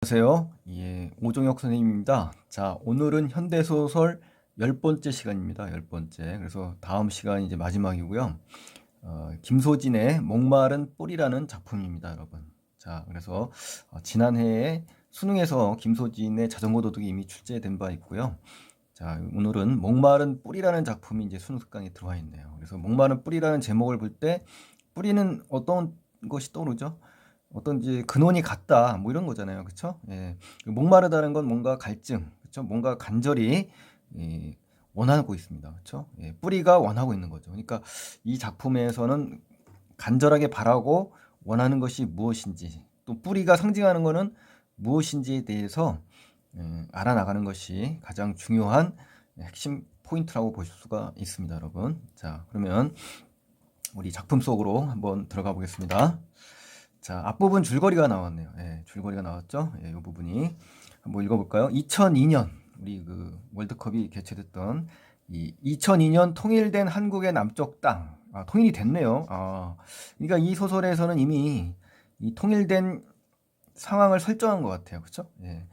안녕하세요. 예, 오종혁 선생님입니다. 자, 오늘은 현대소설 10번째 시간입니다. 10번째. 그래서 다음 시간이 이제 마지막이고요. 김소진의 목마른 뿌리라는 작품입니다, 여러분. 자, 그래서 지난해에 수능에서 김소진의 자전거 도둑이 이미 출제된 바 있고요. 자, 오늘은 목마른 뿌리라는 작품이 이제 수능 특강에 들어와 있네요. 그래서 목마른 뿌리라는 제목을 볼 때 뿌리는 어떤 것이 떠오르죠? 어떤 이제 근원이 같다 뭐 이런 거잖아요. 그쵸? 예. 목마르다는 건 뭔가 갈증, 그쵸? 뭔가 간절히 예, 원하고 있습니다. 그쵸? 예, 뿌리가 원하고 있는 거죠. 그러니까 이 작품에서는 간절하게 바라고 원하는 것이 무엇인지, 또 뿌리가 상징하는 것은 무엇인지에 대해서 알아나가는 것이 가장 중요한 핵심 포인트라고 보실 수가 있습니다, 여러분. 자, 그러면 우리 작품 속으로 한번 들어가 보겠습니다. 자, 앞부분 줄거리가 나왔네요. 예, 줄거리가 나왔죠? 예, 이 부분이 한번 읽어볼까요? 2002년 우리 그 월드컵이 개최됐던 이 2002년 통일된 한국의 남쪽 땅. 통일이 됐네요. 그러니까 이 소설에서는 이미 이 통일된 상황을 설정한 것 같아요. 그렇죠? 예.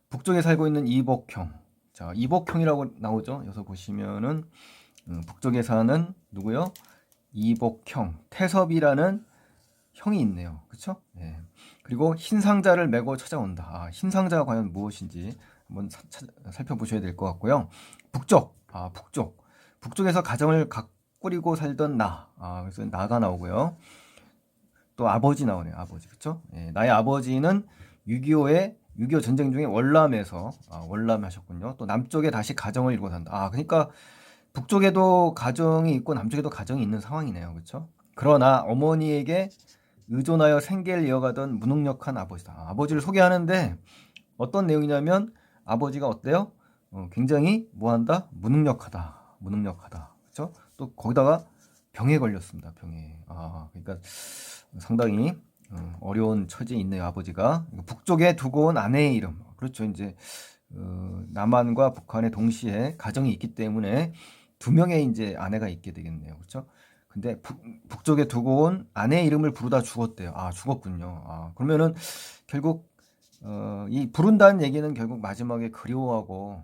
북쪽에 살고 있는 이복형. 자, 이복형이라고 나오죠. 여기서 보시면은 북쪽에 사는 누구요? 이복형, 태섭이라는 형이 있네요. 그쵸? 예. 그리고 흰 상자를 메고 찾아온다. 흰 상자가 과연 무엇인지 한번 살펴보셔야 될 것 같고요. 북쪽. 북쪽에서 가정을 꾸리고 살던 나. 그래서 나가 나오고요. 또 아버지 나오네요. 아버지. 그쵸? 예. 나의 아버지는 6.25 전쟁 중에 월남에서, 월남하셨군요. 또 남쪽에 다시 가정을 이루고 산다. 그러니까 북쪽에도 가정이 있고 남쪽에도 가정이 있는 상황이네요. 그쵸? 그러나 어머니에게 의존하여 생계를 이어가던 무능력한 아버지다. 아버지를 소개하는데 어떤 내용이냐면 아버지가 어때요? 굉장히 뭐한다? 무능력하다. 그렇죠? 또 거기다가 병에 걸렸습니다. 병에. 그러니까 상당히 어려운 처지에 있네요. 아버지가. 북쪽에 두고 온 아내의 이름. 그렇죠. 이제 남한과 북한에 동시에 가정이 있기 때문에 두 명의 이제 아내가 있게 되겠네요. 그렇죠? 근데 북쪽에 두고 온 아내의 이름을 부르다 죽었대요. 죽었군요. 그러면은 결국 이 부른다는 얘기는 결국 마지막에 그리워하고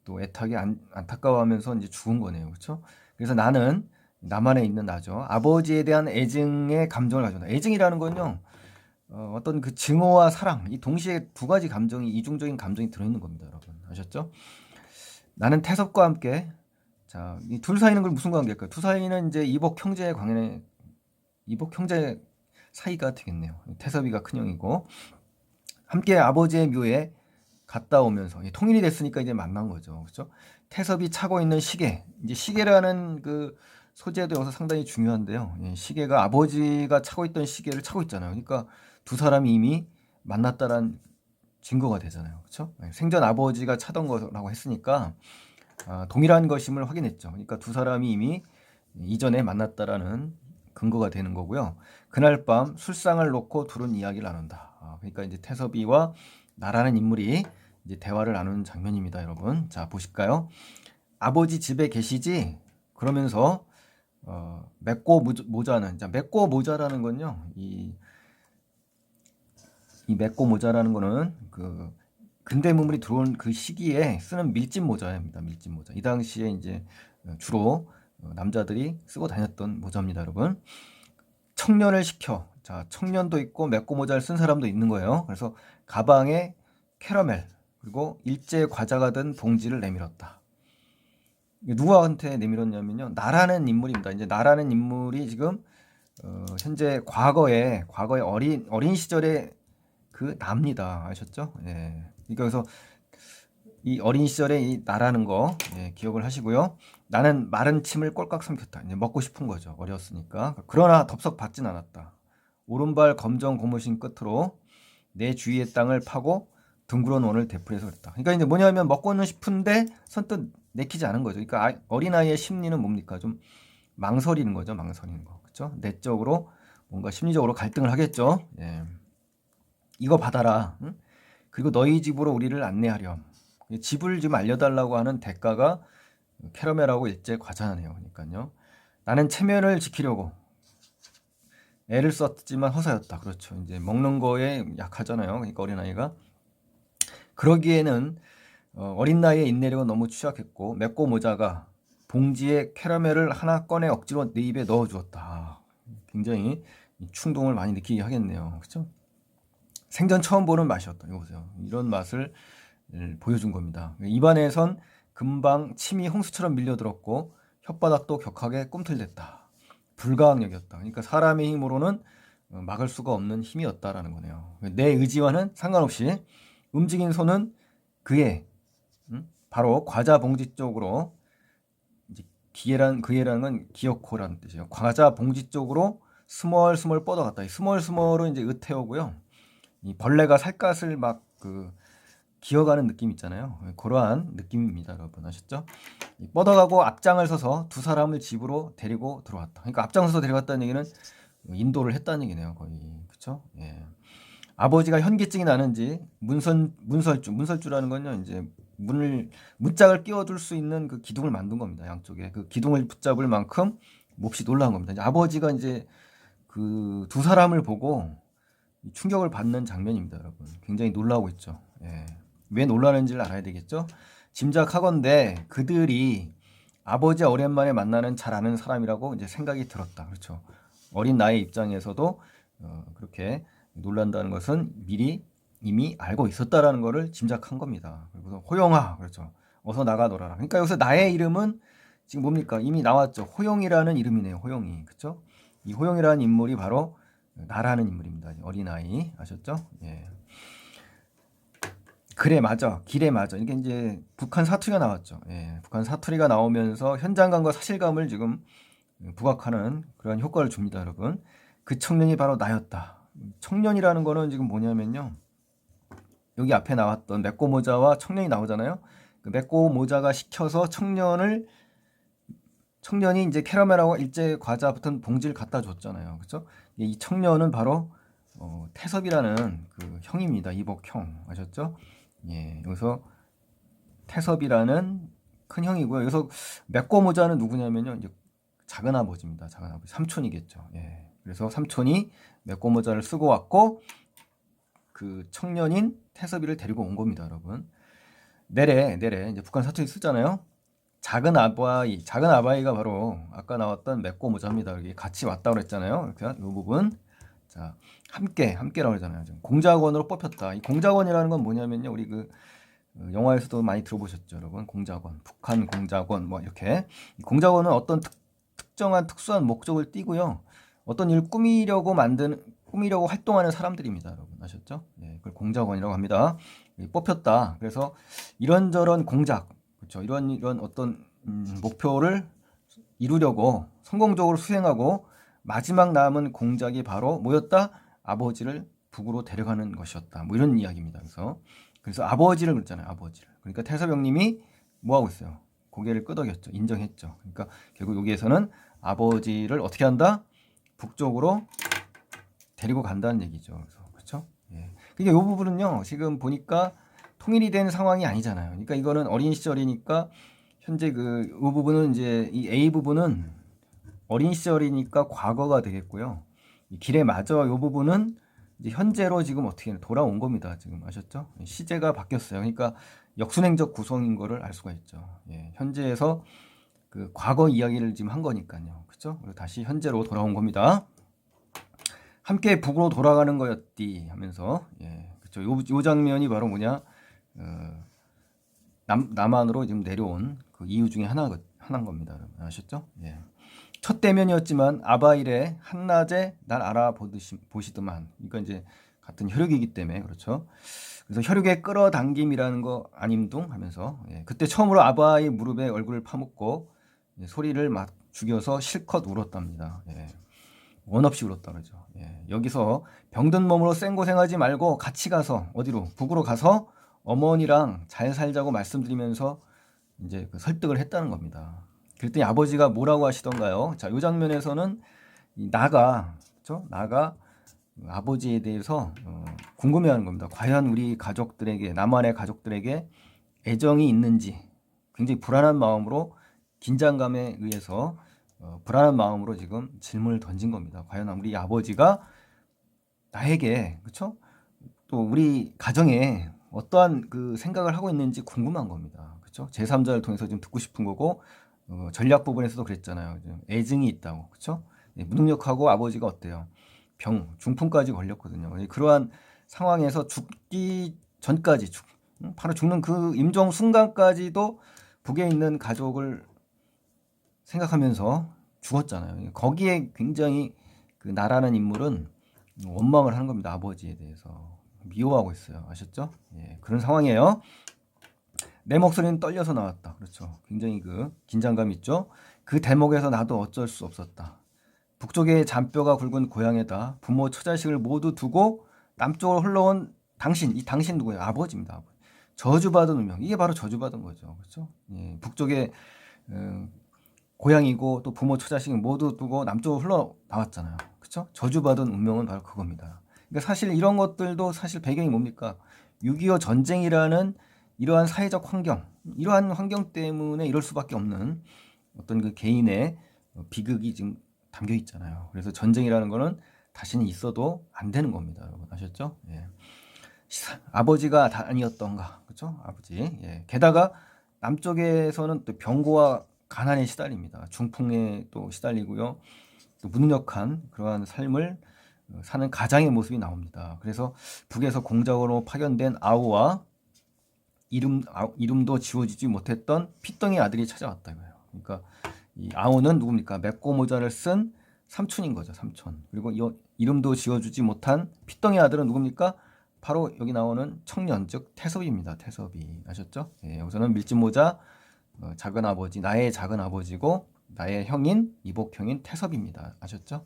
또 애타게 안타까워하면서 이제 죽은 거네요. 그렇죠? 그래서 나는 나만에 있는 나죠. 아버지에 대한 애증의 감정을 가져온다. 애증이라는 건요. 어떤 그 증오와 사랑, 이 동시에 두 가지 감정이, 이중적인 감정이 들어있는 겁니다, 여러분. 아셨죠? 나는 태섭과 함께, 자, 이 둘 사이는 걸 무슨 관계일까요? 두 사이는 이제 이복 형제 사이가 되겠네요. 태섭이가 큰형이고, 함께 아버지의 묘에 갔다 오면서, 통일이 됐으니까 이제 만난 거죠. 그렇죠? 태섭이 차고 있는 시계, 이제 시계라는 그 소재도 여기서 상당히 중요한데요. 시계가 아버지가 차고 있던 시계를 차고 있잖아요. 그러니까 두 사람이 이미 만났다란 증거가 되잖아요. 그렇죠? 생전 아버지가 차던 거라고 했으니까 동일한 것임을 확인했죠. 그러니까 두 사람이 이미 이전에 만났다라는 근거가 되는 거고요. 그날 밤 술상을 놓고 둘은 이야기를 나눈다. 그러니까 이제 태섭이와 나라는 인물이 이제 대화를 나누는 장면입니다, 여러분. 자, 보실까요? 아버지 집에 계시지? 그러면서 맺고 모자는, 자, 맺고 모자라는 건요. 이 맺고 모자라는 거는 그 근대 문물이 들어온 그 시기에 쓰는 밀짚 모자입니다. 밀짚 모자. 이 당시에 이제 주로 남자들이 쓰고 다녔던 모자입니다, 여러분. 청년을 시켜. 자, 청년도 있고 맺고 모자를 쓴 사람도 있는 거예요. 그래서 가방에 캐러멜 그리고 일제 과자가 든 봉지를 내밀었다. 누구한테 내밀었냐면요. 나라는 인물입니다. 이제 나라는 인물이 지금 현재 과거에 어린 시절에 그 납니다. 아셨죠? 예. 그러니까 그래서 이 어린 시절에 이 나라는 거 기억을 하시고요. 나는 마른 침을 꼴깍 삼켰다. 이제 먹고 싶은 거죠. 어렸으니까. 그러나 덥석 받진 않았다. 오른발 검정 고무신 끝으로 내 주위의 땅을 파고 둥그런 원을 되풀이해서 그랬다. 그러니까 이제 뭐냐면 먹고는 싶은데 선뜻 내키지 않은 거죠. 그러니까 어린아이의 심리는 뭡니까? 좀 망설이는 거죠. 망설이는 거. 그렇죠? 내적으로 뭔가 심리적으로 갈등을 하겠죠. 예. 이거 받아라. 응? 그리고 너희 집으로 우리를 안내하렴. 집을 좀 알려달라고 하는 대가가 캐러멜하고 일제 과자네요. 그러니까요. 나는 체면을 지키려고 애를 썼지만 허사였다. 그렇죠. 이제 먹는 거에 약하잖아요. 그러니까 어린아이가 그러기에는 어린 나이에 인내력은 너무 취약했고 맺고 모자가 봉지에 캐러멜을 하나 꺼내 억지로 내 입에 넣어 주었다. 굉장히 충동을 많이 느끼게 하겠네요. 그렇죠? 생전 처음 보는 맛이었다. 이거 보세요. 이런 맛을 보여준 겁니다. 입안에선 금방 침이 홍수처럼 밀려들었고 혓바닥도 격하게 꿈틀댔다. 불가항력이었다. 그러니까 사람의 힘으로는 막을 수가 없는 힘이었다라는 거네요. 내 의지와는 상관없이 움직인 손은 그의 바로 과자 봉지 쪽으로, 이제 그애라는 건 기어코라는 뜻이에요. 과자 봉지 쪽으로 스멀스멀 뻗어갔다. 이 스멀스멀은 이제 의태어고요. 이 벌레가 살갗을 막 기어가는 느낌 있잖아요. 그러한 느낌입니다, 여러분. 아셨죠? 뻗어가고 앞장을 서서 두 사람을 집으로 데리고 들어왔다. 그러니까 앞장서서 데려갔다는 얘기는 인도를 했다는 얘기네요, 거의. 그렇죠? 예. 아버지가 현기증이 나는지 문설주라는 건요, 이제 문짝을 끼워줄 수 있는 그 기둥을 만든 겁니다. 양쪽에 그 기둥을 붙잡을 만큼 몹시 놀라운 겁니다. 이제 아버지가 이제 그 두 사람을 보고 충격을 받는 장면입니다, 여러분. 굉장히 놀라고 있죠. 예. 왜 놀라는지를 알아야 되겠죠. 짐작하건대 그들이 아버지 오랜만에 만나는 잘 아는 사람이라고 이제 생각이 들었다. 그렇죠. 어린 나이 입장에서도 그렇게 놀란다는 것은 미리 이미 알고 있었다라는 것을 짐작한 겁니다. 그래서 호영아, 그렇죠. 어서 나가 놀아라. 그러니까 여기서 나의 이름은 지금 뭡니까? 이미 나왔죠. 호영이라는 이름이네요. 호영이, 그렇죠? 이 호영이라는 인물이 바로 나라는 인물입니다. 어린아이, 아셨죠? 예. 그래 맞아, 길에 맞아. 이게 이제 북한 사투리가 나왔죠. 예. 북한 사투리가 나오면서 현장감과 사실감을 지금 부각하는 그런 효과를 줍니다, 여러분. 그 청년이 바로 나였다. 청년이라는 거는 지금 뭐냐면요, 여기 앞에 나왔던 맺고 모자와 청년이 나오잖아요. 그 맺고 모자가 시켜서 청년이 이제 캐러멜하고 일제 과자 붙은 봉지를 갖다 줬잖아요. 그렇죠? 이 청년은 바로 태섭이라는 그 형입니다. 이복형, 아셨죠? 예, 여기서 태섭이라는 큰 형이고요. 여기서 맺고 모자는 누구냐면요, 이제 작은 아버지입니다. 작은 아버지, 삼촌이겠죠. 예, 그래서 삼촌이 맺고 모자를 쓰고 왔고 그 청년인 태섭이를 데리고 온 겁니다, 여러분. 내래 이제 북한 사투리 쓰잖아요. 작은 아바이가 바로 아까 나왔던 맺고 모자입니다. 여기 같이 왔다고 그랬잖아요. 이렇게 이 부분. 자, 함께라고 그러잖아요. 공작원으로 뽑혔다. 이 공작원이라는 건 뭐냐면요, 우리 영화에서도 많이 들어보셨죠, 여러분. 공작원, 북한 공작원, 뭐 이렇게. 이 공작원은 어떤 특정한 특수한 목적을 띠고요, 어떤 일을 꾸미려고 활동하는 사람들입니다, 여러분. 아셨죠? 네, 그걸 공작원이라고 합니다. 뽑혔다. 그래서 이런저런 공작, 그렇죠? 이런 어떤 목표를 이루려고 성공적으로 수행하고 마지막 남은 공작이 바로 뭐였다? 아버지를 북으로 데려가는 것이었다. 뭐 이런 이야기입니다. 그래서 아버지를 그랬잖아요. 아버지를. 그러니까 태섭형님이 뭐 하고 있어요? 고개를 끄덕였죠. 인정했죠. 그러니까 결국 여기에서는 아버지를 어떻게 한다? 북쪽으로 데리고 간다는 얘기죠. 그렇죠? 예. 그러니까 이 부분은요, 지금 보니까 통일이 된 상황이 아니잖아요. 그러니까 이거는 어린 시절이니까 현재 이 부분은 이제 이 A 부분은 어린 시절이니까 과거가 되겠고요. 이 길에 맞아 이 부분은 이제 현재로 지금 어떻게 돌아온 겁니다. 지금 아셨죠? 시제가 바뀌었어요. 그러니까 역순행적 구성인 거를 알 수가 있죠. 예. 현재에서 그 과거 이야기를 지금 한 거니까요. 그렇죠? 그리고 다시 현재로 돌아온 겁니다. 함께 북으로 돌아가는 거였디 하면서, 예, 그렇죠. 요 장면이 바로 뭐냐, 남한으로 지금 내려온 그 이유 중에 하나인 겁니다. 여러분. 아셨죠? 예. 첫 대면이었지만 아바일의 한낮에 날 알아보시더만. 그러니까 이제 같은 혈육이기 때문에 그렇죠. 그래서 혈육의 끌어당김이라는 거 아님둥 하면서, 예, 그때 처음으로 아바의 무릎에 얼굴을 파묻고 소리를 막 죽여서 실컷 울었답니다. 예. 원 없이 울었다 그러죠. 예. 여기서 병든 몸으로 생고생하지 말고 같이 가서 어디로? 북으로 가서 어머니랑 잘 살자고 말씀드리면서 이제 설득을 했다는 겁니다. 그랬더니 아버지가 뭐라고 하시던가요? 자, 이 장면에서는 그렇죠? 나가 아버지에 대해서 궁금해하는 겁니다. 과연 우리 가족들에게, 남한의 가족들에게 애정이 있는지 굉장히 불안한 마음으로, 긴장감에 의해서 불안한 마음으로 지금 질문을 던진 겁니다. 과연 우리 아버지가 나에게, 그렇죠? 또 우리 가정에 어떠한 그 생각을 하고 있는지 궁금한 겁니다. 그렇죠? 제3자를 통해서 좀 듣고 싶은 거고 전략 부분에서도 그랬잖아요. 애증이 있다고. 그렇죠? 무능력하고 아버지가 어때요? 중풍까지 걸렸거든요. 그러한 상황에서 죽기 전까지 바로 죽는 그 임종 순간까지도 북에 있는 가족을 생각하면서 죽었잖아요. 거기에 굉장히 그 나라는 인물은 원망을 하는 겁니다. 아버지에 대해서 미워하고 있어요. 아셨죠? 예, 그런 상황이에요. 내 목소리는 떨려서 나왔다. 그렇죠. 굉장히 그 긴장감 있죠. 그 대목에서 나도 어쩔 수 없었다. 북쪽의 잔뼈가 굵은 고향에다 부모 처자식을 모두 두고 남쪽으로 흘러온 당신, 이 당신 누구예요? 아버지입니다. 아버지. 저주받은 운명. 이게 바로 저주받은 거죠. 그렇죠? 예, 북쪽의 고향이고 또 부모 처자식 모두 두고 남쪽으로 흘러 나왔잖아요. 그렇죠? 저주받은 운명은 바로 그겁니다. 그러니까 사실 이런 것들도 사실 배경이 뭡니까? 6.25 전쟁이라는 이러한 사회적 환경, 이러한 환경 때문에 이럴 수밖에 없는 어떤 그 개인의 비극이 지금 담겨 있잖아요. 그래서 전쟁이라는 거는 다시는 있어도 안 되는 겁니다. 여러분 아셨죠? 예. 아버지가 아니었던가, 그렇죠? 아버지. 예. 게다가 남쪽에서는 또 병고와 가난에 시달립니다. 중풍에 또 시달리고요. 또 무능력한 그러한 삶을 사는 가장의 모습이 나옵니다. 그래서 북에서 공작으로 파견된 아우와 이름도 지워지지 못했던 피덩이 아들이 찾아왔다 이거예요. 그러니까 이 아우는 누굽니까? 맵고 모자를 쓴 삼촌인 거죠. 삼촌. 그리고 이 이름도 지어주지 못한 피덩이 아들은 누굽니까? 바로 여기 나오는 청년, 즉 태섭입니다. 태섭이. 아셨죠? 예, 여기서는 밀짚모자 작은 아버지, 나의 작은 아버지고 나의 형인 이복형인 태섭입니다. 아셨죠?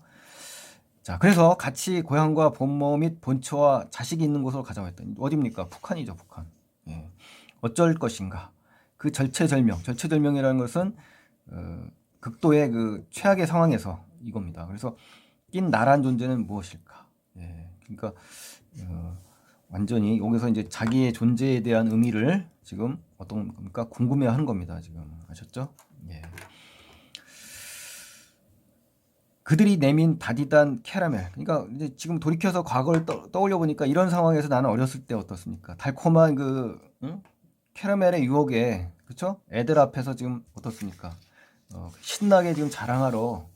자, 그래서 같이 고향과 본모 및 본처와 자식이 있는 곳으로 가자고 했더니 어디입니까? 북한이죠, 북한. 예. 어쩔 것인가? 그 절체절명이라는 것은 극도의 그 최악의 상황에서 이겁니다. 그래서 낀 나란 존재는 무엇일까? 예. 그러니까 완전히 여기서 이제 자기의 존재에 대한 의미를 지금 어떤 겁니까? 궁금해하는 겁니다. 지금 아셨죠? 예. 그들이 내민 다디단 캐러멜. 그러니까 이제 지금 돌이켜서 과거를 떠올려 보니까 이런 상황에서 나는 어렸을 때 어떻습니까? 달콤한 그 캐러멜의 유혹에 그렇죠? 애들 앞에서 지금 어떻습니까? 신나게 지금 자랑하러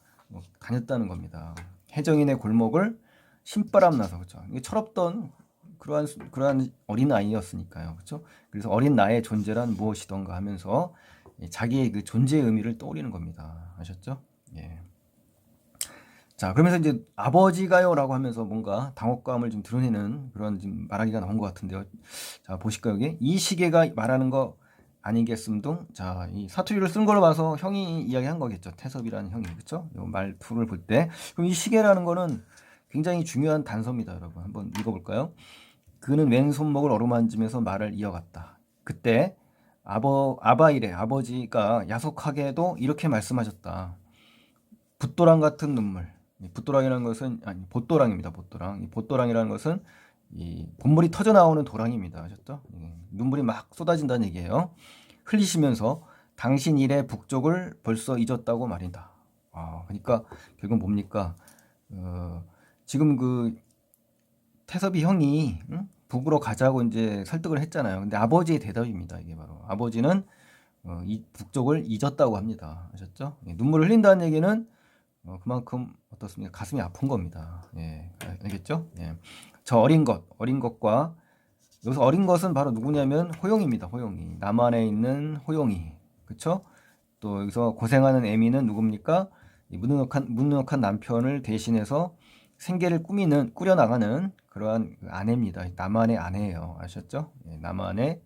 다녔다는 겁니다. 해정인의 골목을 신바람 나서 그렇죠? 이게 철없던 그러한 어린 아이였으니까요, 그렇죠? 그래서 어린 나의 존재란 무엇이던가 하면서 자기의 그 존재의 의미를 떠올리는 겁니다. 아셨죠? 예. 자, 그러면서 이제 아버지가요라고 하면서 뭔가 당혹감을 좀 드러내는 그런 지금 말하기가 나온 것 같은데요. 자, 보실까요, 여기? 이 시계가 말하는 거 아니겠음동? 자, 이 사투리를 쓴 걸로 봐서 형이 이야기한 거겠죠. 태섭이라는 형이, 그쵸? 요 말투를 볼 때. 그럼 이 시계라는 거는 굉장히 중요한 단서입니다, 여러분. 한번 읽어볼까요? 그는 왼손목을 어루만지면서 말을 이어갔다. 그때 아바일의 아버지가 야속하게도 이렇게 말씀하셨다. 붓도랑 같은 눈물. 붓도랑이라는 것은 아니 봇도랑입니다. 봇도랑. 이 봇도랑이라는 것은 이 본물이 터져 나오는 도랑입니다. 아셨죠? 눈물이 막 쏟아진다는 얘기예요. 흘리시면서 당신 일의 북쪽을 벌써 잊었다고 말인다. 그러니까 결국 뭡니까? 지금 그 태섭이 형이 북으로 가자고 이제 설득을 했잖아요. 근데 아버지의 대답입니다. 이게 바로 아버지는 이 북쪽을 잊었다고 합니다. 아셨죠? 눈물을 흘린다는 얘기는 그만큼 어떻습니까? 가슴이 아픈 겁니다. 예, 알겠죠? 예. 저 어린 것과 여기서 어린 것은 바로 누구냐면 호용입니다. 호용이 남한에 있는 호용이, 그렇죠? 또 여기서 고생하는 애미는 누굽니까? 이 무능력한 남편을 대신해서 생계를 꾸려나가는 그러한 아내입니다. 남한의 아내예요. 아셨죠? 예, 남한의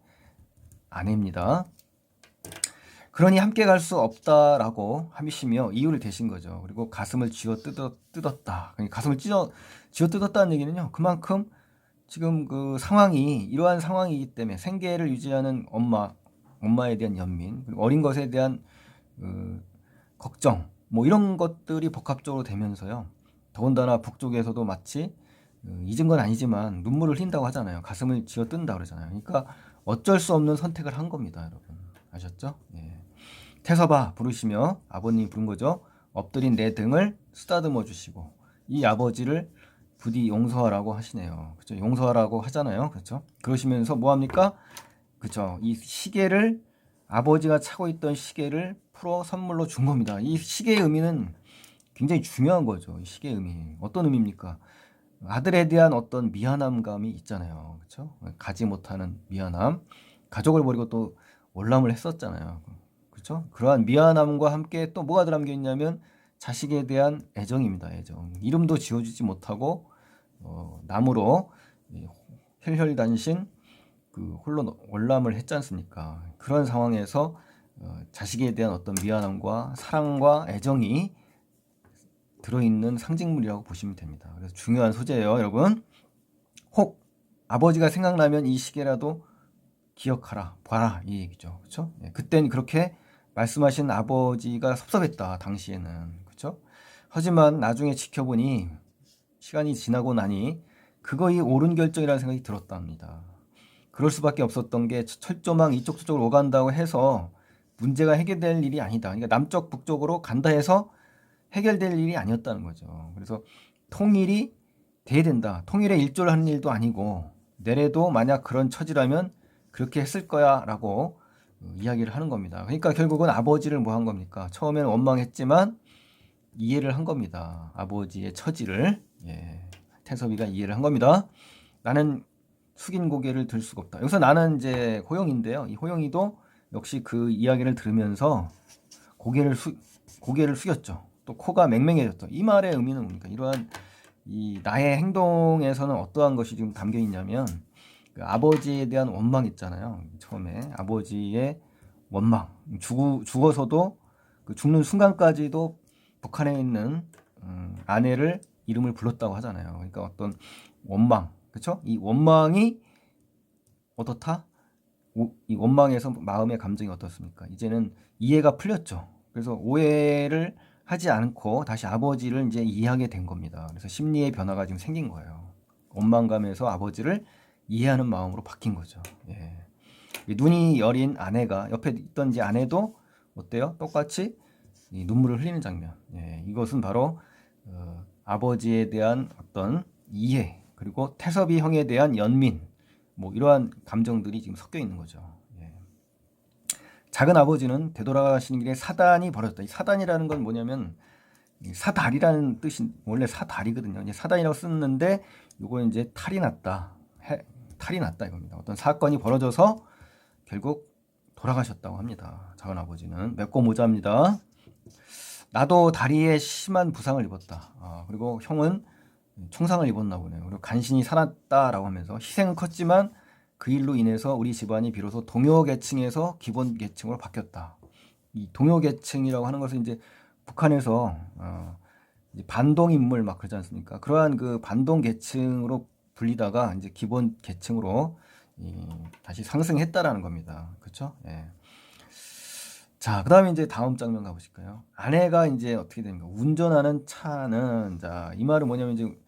아내입니다. 그러니 함께 갈 수 없다라고 하시며 이유를 대신 거죠. 그리고 가슴을 쥐어 뜯었다. 그러니까 가슴을 쥐어 뜯었다는 얘기는요. 그만큼 지금 그 상황이 이러한 상황이기 때문에 생계를 유지하는 엄마에 대한 연민, 그리고 어린 것에 대한 걱정, 뭐 이런 것들이 복합적으로 되면서요. 더군다나 북쪽에서도 마치 잊은 건 아니지만 눈물을 흘린다고 하잖아요. 가슴을 쥐어 뜬다 그러잖아요. 그러니까 어쩔 수 없는 선택을 한 겁니다, 여러분. 아셨죠? 예. 태섭아 부르시며 아버님 부른 거죠. 엎드린 내 등을 쓰다듬어 주시고 이 아버지를 부디 용서하라고 하시네요. 그렇죠? 용서하라고 하잖아요. 그렇죠? 그러시면서 뭐 합니까? 그렇죠? 이 시계를 아버지가 차고 있던 시계를 풀어 선물로 준 겁니다. 이 시계의 의미는 굉장히 중요한 거죠. 이 시계의 의미. 어떤 의미입니까? 아들에 대한 어떤 미안함감이 있잖아요. 그렇죠? 가지 못하는 미안함. 가족을 버리고 또 월남을 했었잖아요. 그렇죠? 그러한 미안함과 함께 또 뭐가 담겨 있냐면 자식에 대한 애정입니다. 애정. 이름도 지어주지 못하고 남으로 혈혈단신 그 홀로 월남을 했지 않습니까? 그런 상황에서 자식에 대한 어떤 미안함과 사랑과 애정이 들어있는 상징물이라고 보시면 됩니다. 그래서 중요한 소재예요, 여러분. 혹 아버지가 생각나면 이 시계라도 기억하라, 봐라 이 얘기죠. 그렇죠? 그땐 그렇게 말씀하신 아버지가 섭섭했다, 당시에는. 그렇죠? 하지만 나중에 지켜보니 시간이 지나고 나니 그거이 옳은 결정이라는 생각이 들었답니다. 그럴 수밖에 없었던 게 철조망 이쪽 저쪽으로 오간다고 해서 문제가 해결될 일이 아니다. 그러니까 남쪽 북쪽으로 간다 해서 해결될 일이 아니었다는 거죠. 그래서 통일이 돼야 된다. 통일에 일조를 하는 일도 아니고 내래도 만약 그런 처지라면 그렇게 했을 거야 라고 이야기를 하는 겁니다. 그러니까 결국은 아버지를 뭐 한 겁니까? 처음에는 원망했지만 이해를 한 겁니다. 아버지의 처지를. 태섭이가 이해를 한 겁니다. 나는 숙인 고개를 들 수가 없다. 여기서 나는 이제 호영인데요. 이 호영이도 역시 그 이야기를 들으면서 고개를 숙였죠. 또 코가 맹맹해졌죠. 이 말의 의미는 뭡니까? 이러한 이 나의 행동에서는 어떠한 것이 지금 담겨 있냐면 그 아버지에 대한 원망 있잖아요. 처음에 아버지의 원망, 죽어서도 그 죽는 순간까지도 북한에 있는 아내를 이름을 불렀다고 하잖아요. 그러니까 어떤 원망, 그렇죠? 이 원망이 어떻다? 이 원망에서 마음의 감정이 어떻습니까? 이제는 이해가 풀렸죠. 그래서 오해를 하지 않고 다시 아버지를 이제 이해하게 된 겁니다. 그래서 심리의 변화가 지금 생긴 거예요. 원망감에서 아버지를 이해하는 마음으로 바뀐 거죠. 눈이 여린 아내가 옆에 있던 이제 아내도 어때요? 똑같이 눈물을 흘리는 장면. 이것은 바로 아버지에 대한 어떤 이해 그리고 태섭이 형에 대한 연민 뭐 이러한 감정들이 지금 섞여 있는 거죠. 작은 아버지는 되돌아가시는 길에 사단이 벌어졌다. 이 사단이라는 건 뭐냐면 사달이라는 뜻이 원래 사달이거든요. 이제 사단이라고 쓰는데 요거 이제 탈이 났다 이겁니다. 어떤 사건이 벌어져서 결국 돌아가셨다고 합니다. 작은 아버지는 맺고 모자입니다. 나도 다리에 심한 부상을 입었다. 그리고 형은 총상을 입었나 보네요. 그리고 간신히 살았다라고 하면서 희생은 컸지만 그 일로 인해서 우리 집안이 비로소 동요계층에서 기본계층으로 바뀌었다. 이 동요계층이라고 하는 것은 이제 북한에서 이제 반동인물 막 그러지 않습니까? 그러한 그 반동계층으로 불리다가 이제 기본계층으로 다시 상승했다라는 겁니다. 그렇죠? 자, 그다음에 이제 다음 장면 가보실까요? 아내가 이제 어떻게 됩니까? 운전하는 차는 자, 이 말은 뭐냐면 이제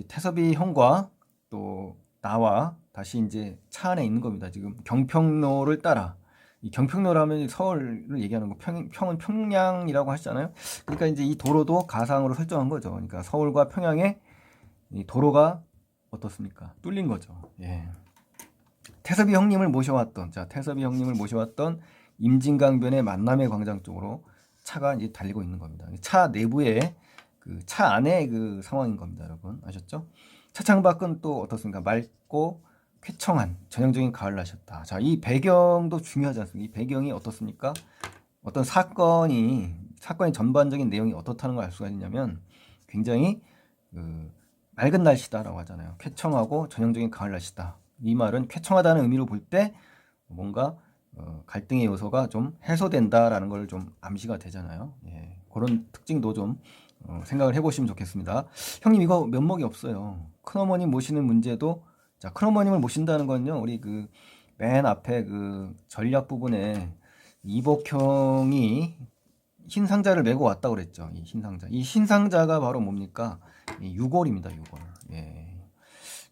태섭이 형과 또 나와 다시 이제 차 안에 있는 겁니다. 지금 경평로를 따라 이 경평로라면 서울을 얘기하는 거 평은 평양이라고 하시잖아요. 그러니까 이제 이 도로도 가상으로 설정한 거죠. 그러니까 서울과 평양의 이 도로가 어떻습니까? 뚫린 거죠. 태섭이 형님을 모셔왔던 임진강변의 만남의 광장 쪽으로 차가 이제 달리고 있는 겁니다. 차 내부에 그 차 안에 그 상황인 겁니다, 여러분. 아셨죠? 차 창밖은 또 어떻습니까? 맑고 쾌청한 전형적인 가을 날씨였다. 자, 이 배경도 중요하지 않습니까? 이 배경이 어떻습니까? 어떤 사건이 전반적인 내용이 어떻다는 걸 알 수가 있냐면 굉장히 맑은 날씨다라고 하잖아요. 쾌청하고 전형적인 가을 날씨다. 이 말은 쾌청하다는 의미로 볼 때 뭔가 갈등의 요소가 좀 해소된다라는 걸 좀 암시가 되잖아요. 그런 특징도 좀 생각을 해보시면 좋겠습니다. 형님 이거 면목이 없어요. 큰어머님 모시는 문제도 자 큰어머님을 모신다는 건요. 우리 그 맨 앞에 그 전략 부분에 이복형이 흰 상자를 메고 왔다고 그랬죠. 이 흰 상자가 바로 뭡니까? 유골입니다. 유골.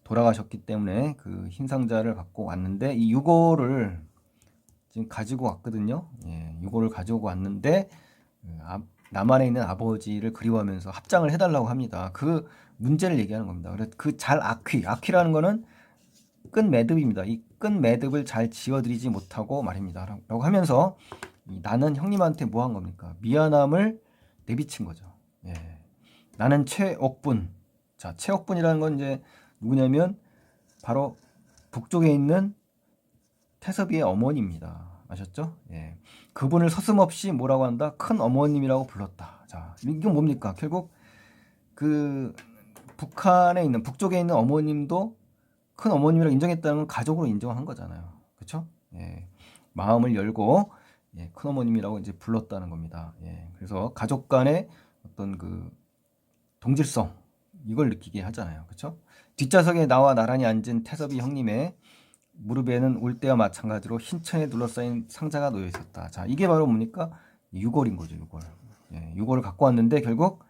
돌아가셨기 때문에 그 흰 상자를 갖고 왔는데 이 유골을 지금 가지고 왔거든요. 유골을 가지고 왔는데 남한에 있는 아버지를 그리워하면서 합장을 해달라고 합니다. 그 문제를 얘기하는 겁니다. 그래서 그 잘 악휘라는 거는 끈 매듭입니다. 이 끈 매듭을 잘 지어드리지 못하고 말입니다. 라고 하면서 나는 형님한테 뭐 한 겁니까? 미안함을 내비친 거죠. 예. 나는 최옥분. 자, 최옥분이라는 건 이제 누구냐면 바로 북쪽에 있는 태섭이의 어머니입니다. 아셨죠? 예. 그분을 서슴없이 뭐라고 한다? 큰 어머님이라고 불렀다. 자, 이건 뭡니까? 결국 그 북한에 있는 북쪽에 있는 어머님도 큰 어머님이라고 인정했다는 건 가족으로 인정한 거잖아요. 그렇죠? 예. 마음을 열고 예, 큰 어머님이라고 이제 불렀다는 겁니다. 예. 그래서 가족 간의 어떤 그 동질성 이걸 느끼게 하잖아요. 그렇죠? 뒷좌석에 나와 나란히 앉은 태섭이 형님의 무릎에는 올 때와 마찬가지로 흰 천에 둘러싸인 상자가 놓여 있었다. 자, 이게 바로 뭡니까? 유골인 거죠, 유골. 예, 유골을 갖고 왔는데 결국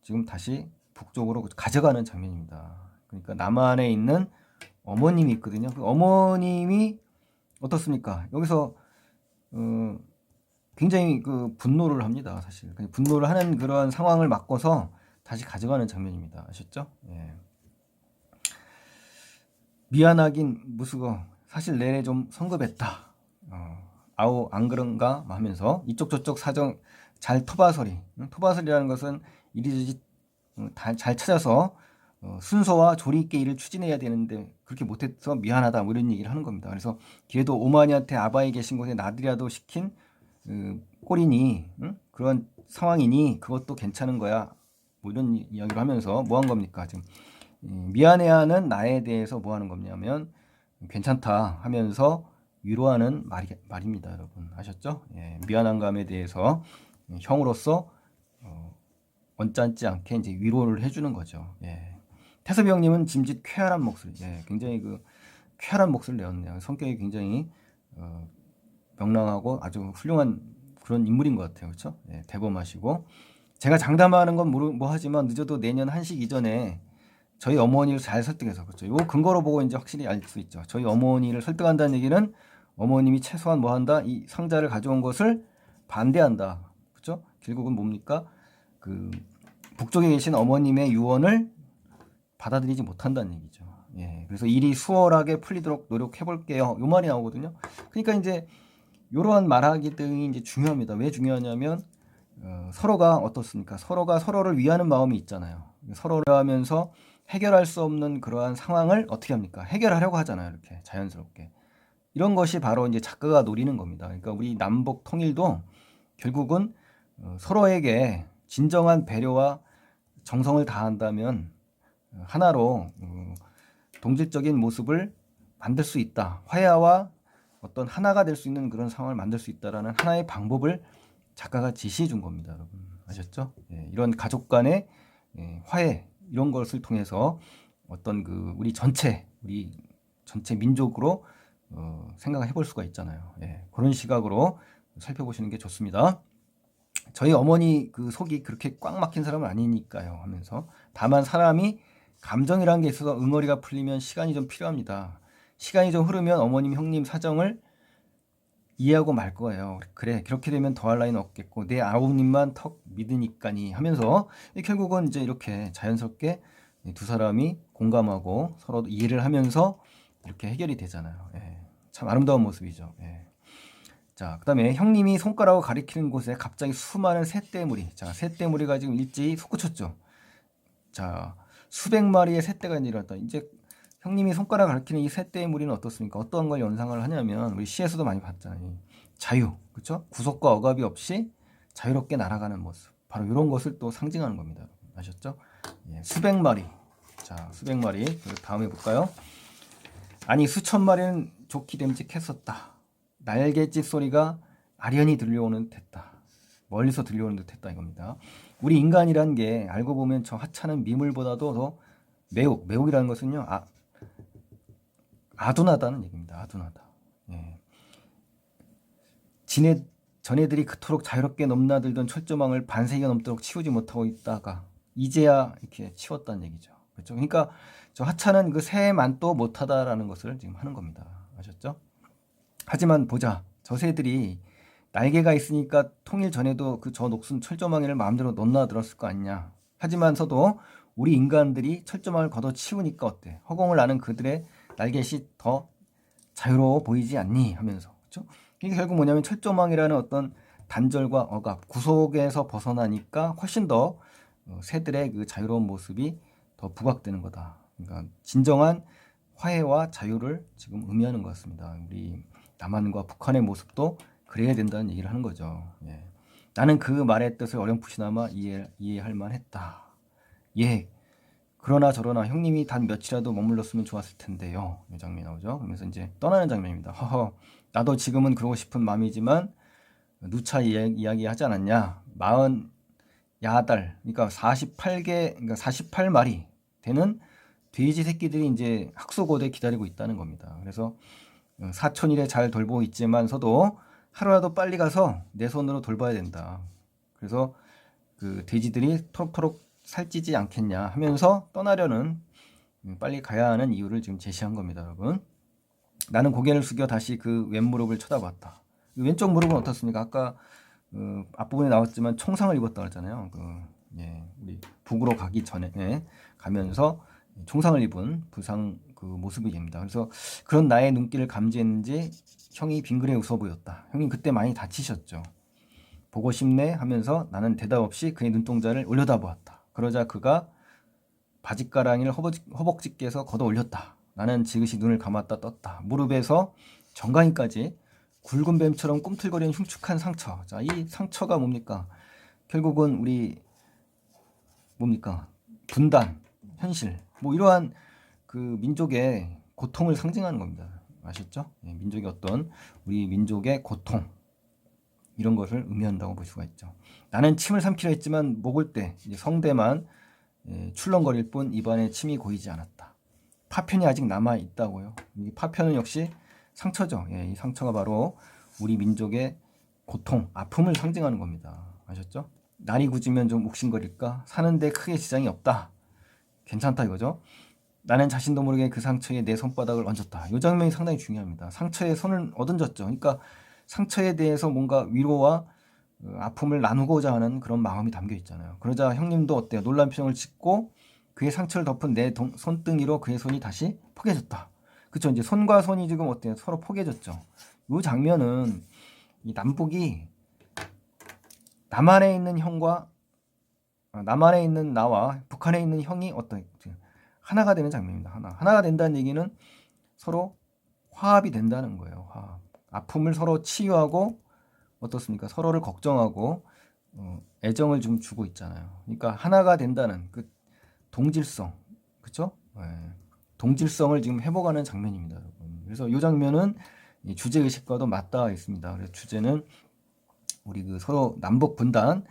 지금 다시 북쪽으로 가져가는 장면입니다. 그러니까 남한에 있는 어머님이 있거든요. 그 어머님이 어떻습니까? 여기서 굉장히 그 분노를 합니다. 사실 분노를 하는 그러한 상황을 막고서 다시 가져가는 장면입니다. 아셨죠? 예. 미안하긴 무스거 사실 내내 좀 성급했다. 아우 안 그런가 하면서 이쪽 저쪽 사정 잘 토바소리. 토바소리라는 것은 이리저리 잘 찾아서 순서와 조리 있게 일을 추진해야 되는데 그렇게 못해서 미안하다 뭐 이런 얘기를 하는 겁니다. 그래서 걔도 오마니한테 아바에 계신 곳에 나들이라도 시킨 꼴이니 그런 상황이니 그것도 괜찮은 거야 뭐 이런 이야기를 하면서 뭐 한 겁니까 지금 미안해하는 나에 대해서 뭐 하는 거냐면 괜찮다 하면서 위로하는 말입니다. 여러분 아셨죠? 예, 미안한 감에 대해서 형으로서 언짢지 않게 이제 위로를 해주는 거죠. 예. 태섭이 형님은 짐짓 쾌활한 목소리, 예, 굉장히 그 쾌활한 목소리를 내었네요. 성격이 굉장히 명랑하고 아주 훌륭한 그런 인물인 것 같아요. 그렇죠? 예, 대범하시고 제가 장담하는 건 뭐 하지만 늦어도 내년 한식 이전에 저희 어머니를 잘 설득해서 그렇죠. 요 근거로 보고 이제 확실히 알 수 있죠. 저희 어머니를 설득한다는 얘기는 어머님이 최소한 뭐 한다? 이 상자를 가져온 것을 반대한다. 그렇죠? 결국은 뭡니까? 그 북쪽에 계신 어머님의 유언을 받아들이지 못한다는 얘기죠. 예. 그래서 일이 수월하게 풀리도록 노력해 볼게요. 요 말이 나오거든요. 그러니까 이제 이러한 말하기 등이 이제 중요합니다. 왜 중요하냐면 서로가 어떻습니까? 서로가 서로를 위하는 마음이 있잖아요. 서로를 하면서 해결할 수 없는 그러한 상황을 어떻게 합니까? 해결하려고 하잖아요. 이렇게 자연스럽게. 이런 것이 바로 이제 작가가 노리는 겁니다. 그러니까 우리 남북 통일도 결국은 서로에게 진정한 배려와 정성을 다한다면 하나로 동질적인 모습을 만들 수 있다. 화해와 어떤 하나가 될 수 있는 그런 상황을 만들 수 있다라는 하나의 방법을 작가가 제시해 준 겁니다. 여러분 아셨죠? 예, 이런 가족 간의 화해 이런 것을 통해서 어떤 그 우리 전체 민족으로 생각을 해볼 수가 있잖아요. 예, 그런 시각으로 살펴보시는 게 좋습니다. 저희 어머니 그 속이 그렇게 꽉 막힌 사람은 아니니까요 하면서 다만 사람이 감정이라는 게 있어서 응어리가 풀리면 시간이 좀 필요합니다. 시간이 좀 흐르면 어머님 형님 사정을 이해하고 말 거예요. 그래 그렇게 되면 더할 나위는 없겠고 내 아우님만 턱 믿으니까니 하면서 결국은 이제 이렇게 자연스럽게 두 사람이 공감하고 서로 이해를 하면서 이렇게 해결이 되잖아요. 예, 참 아름다운 모습이죠. 예. 자, 그 다음에 형님이 손가락으로 가리키는 곳에 갑자기 수많은 새떼무리. 자, 새떼무리가 지금 일제히 솟구쳤죠. 자, 수백 마리의 새떼가 일어났다. 이제 형님이 손가락 가리키는 이 새떼무리는 어떻습니까? 어떠한 걸 연상을 하냐면 우리 시에서도 많이 봤잖아요. 자유, 그렇죠? 구속과 억압이 없이 자유롭게 날아가는 모습. 바로 이런 것을 또 상징하는 겁니다. 아셨죠? 예, 수백 마리. 자, 수백 마리. 다음에 볼까요? 아니 수천 마리는 좋기 됨직했었다. 날갯짓 소리가 아련히 들려오는 듯했다. 멀리서 들려오는 듯했다 이겁니다. 우리 인간이란 게 알고 보면 저 하찮은 미물보다도 더 매혹이라는 것은요 아둔하다는 얘기입니다. 아둔하다. 예. 전애들이 그토록 자유롭게 넘나들던 철조망을 반세기가 넘도록 치우지 못하고 있다가 이제야 이렇게 치웠다는 얘기죠. 그렇죠? 그러니까 저 하찮은 그 새만도 못하다라는 것을 지금 하는 겁니다. 아셨죠? 하지만 보자. 저 새들이 날개가 있으니까 통일 전에도 그 저 녹슨 철조망이를 마음대로 넘나들었을 거 아니냐. 하지만서도 우리 인간들이 철조망을 걷어치우니까 어때? 허공을 나는 그들의 날갯이 더 자유로워 보이지 않니? 하면서. 그렇죠? 이게 결국 뭐냐면 철조망이라는 어떤 단절과 억압, 구속에서 벗어나니까 훨씬 더 새들의 그 자유로운 모습이 더 부각되는 거다. 그러니까 진정한 화해와 자유를 지금 의미하는 것 같습니다. 우리 남한과 북한의 모습도 그래야 된다는 얘기를 하는 거죠. 예. 나는 그 말의 뜻을 어렴풋이나마 이해할 만했다. 예. 그러나 저러나 형님이 단 며칠이라도 머물렀으면 좋았을 텐데요. 이 장면이 나오죠. 그러면서 이제 떠나는 장면입니다. 허허. 나도 지금은 그러고 싶은 마음이지만 누차 이야기 하지 않았냐. 48달, 그러니까 48개, 그러니까 48마리 되는 돼지 새끼들이 이제 학수고대에 기다리고 있다는 겁니다. 그래서 사촌일에 잘 돌보고 있지만서도 하루라도 빨리 가서 내 손으로 돌봐야 된다. 그래서 그 돼지들이 토록토록 살찌지 않겠냐 하면서 떠나려는 빨리 가야 하는 이유를 지금 제시한 겁니다, 여러분. 나는 고개를 숙여 다시 그 왼무릎을 쳐다봤다. 왼쪽 무릎은 어떻습니까? 아까 앞부분에 나왔지만 총상을 입었다고 했잖아요. 우리 북으로 가기 전에 가면서 총상을 입은 부상 그 모습이 됩니다. 그래서 그런 나의 눈길을 감지했는지 형이 빙그레 웃어 보였다. 형님 그때 많이 다치셨죠. 보고 싶네 하면서 나는 대답 없이 그의 눈동자를 올려다보았다. 그러자 그가 바짓가랑이를 허벅지께서 걷어 올렸다. 나는 지그시 눈을 감았다 떴다. 무릎에서 정강이까지 굵은 뱀처럼 꿈틀거리는 흉측한 상처. 자, 이 상처가 뭡니까? 결국은 우리 뭡니까? 분단, 현실. 뭐 이러한 그 민족의 고통을 상징하는 겁니다. 아셨죠? 예, 민족의 어떤 우리 민족의 고통 이런 것을 의미한다고 볼 수가 있죠. 나는 침을 삼키려 했지만 목을 때 이제 성대만 출렁거릴 뿐 입안에 침이 고이지 않았다. 파편이 아직 남아 있다고요. 이 파편은 역시 상처죠. 예, 이 상처가 바로 우리 민족의 고통, 아픔을 상징하는 겁니다. 아셨죠? 날이 굳으면 좀 욱신거릴까? 사는데 크게 지장이 없다. 괜찮다 이거죠. 나는 자신도 모르게 그 상처에 내 손바닥을 얹었다. 이 장면이 상당히 중요합니다. 상처에 손을 얻어졌죠. 그러니까 상처에 대해서 뭔가 위로와 아픔을 나누고자 하는 그런 마음이 담겨 있잖아요. 그러자 형님도 어때요? 놀란 표정을 짓고 그의 상처를 덮은 내 손등이로 그의 손이 다시 포개졌다. 그쵸? 이제 손과 손이 지금 어때요? 서로 포개졌죠. 이 장면은 이 남북이 남한에 있는 형과 남한에 있는 나와 북한에 있는 형이 어떤 하나가 되는 장면입니다. 하나가 된다는 얘기는 서로 화합이 된다는 거예요. 화합. 아픔을 서로 치유하고 어떻습니까? 서로를 걱정하고 애정을 좀 주고 있잖아요. 그러니까 하나가 된다는 그 동질성, 그렇죠? 네. 동질성을 지금 회복하는 장면입니다, 여러분. 그래서 이 장면은 이 주제 의식과도 맞닿아 있습니다. 그래서 주제는 우리 그 서로 남북 분단,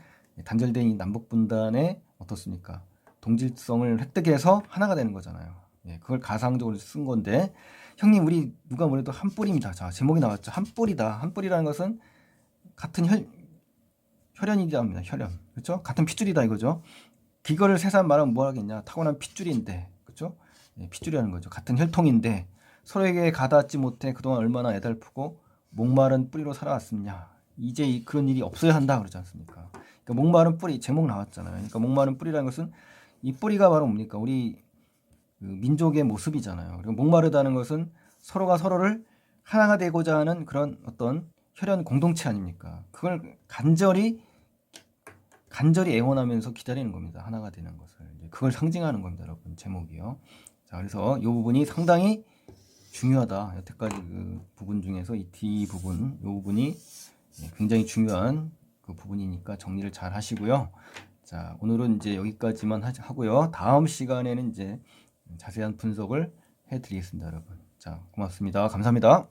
단절된 이 남북 분단의 어떻습니까? 동질성을 획득해서 하나가 되는 거잖아요. 예, 그걸 가상적으로 쓴 건데, 형님 우리 누가 뭐래도 한 뿌리입니다. 자, 제목이 나왔죠. 한 뿌리다. 한 뿌리라는 것은 같은 혈연이다 합니다. 혈연, 그렇죠? 같은 핏줄이다 이거죠. 이거를 세상 말하면 뭐 하겠냐? 타고난 핏줄인데, 그렇죠? 예, 핏줄이라는 거죠. 같은 혈통인데 서로에게 가닿지 못해 그동안 얼마나 애달프고 목마른 뿌리로 살아왔느냐. 이제 그런 일이 없어야 한다 그러지 않습니까? 그러니까 목마른 뿌리 제목 나왔잖아요. 그러니까 목마른 뿌리라는 것은 이 뿌리가 바로 뭡니까? 우리 그 민족의 모습이잖아요. 그리고 목마르다는 것은 서로가 서로를 하나가 되고자 하는 그런 어떤 혈연 공동체 아닙니까? 그걸 간절히 애원하면서 기다리는 겁니다. 하나가 되는 것을. 그걸 상징하는 겁니다, 여러분. 제목이요. 자, 그래서 이 부분이 상당히 중요하다. 여태까지 그 부분 중에서 이 D 부분, 이 부분이 굉장히 중요한 그 부분이니까 정리를 잘 하시고요. 자, 오늘은 이제 여기까지만 하고요. 다음 시간에는 이제 자세한 분석을 해드리겠습니다, 여러분. 자, 고맙습니다. 감사합니다.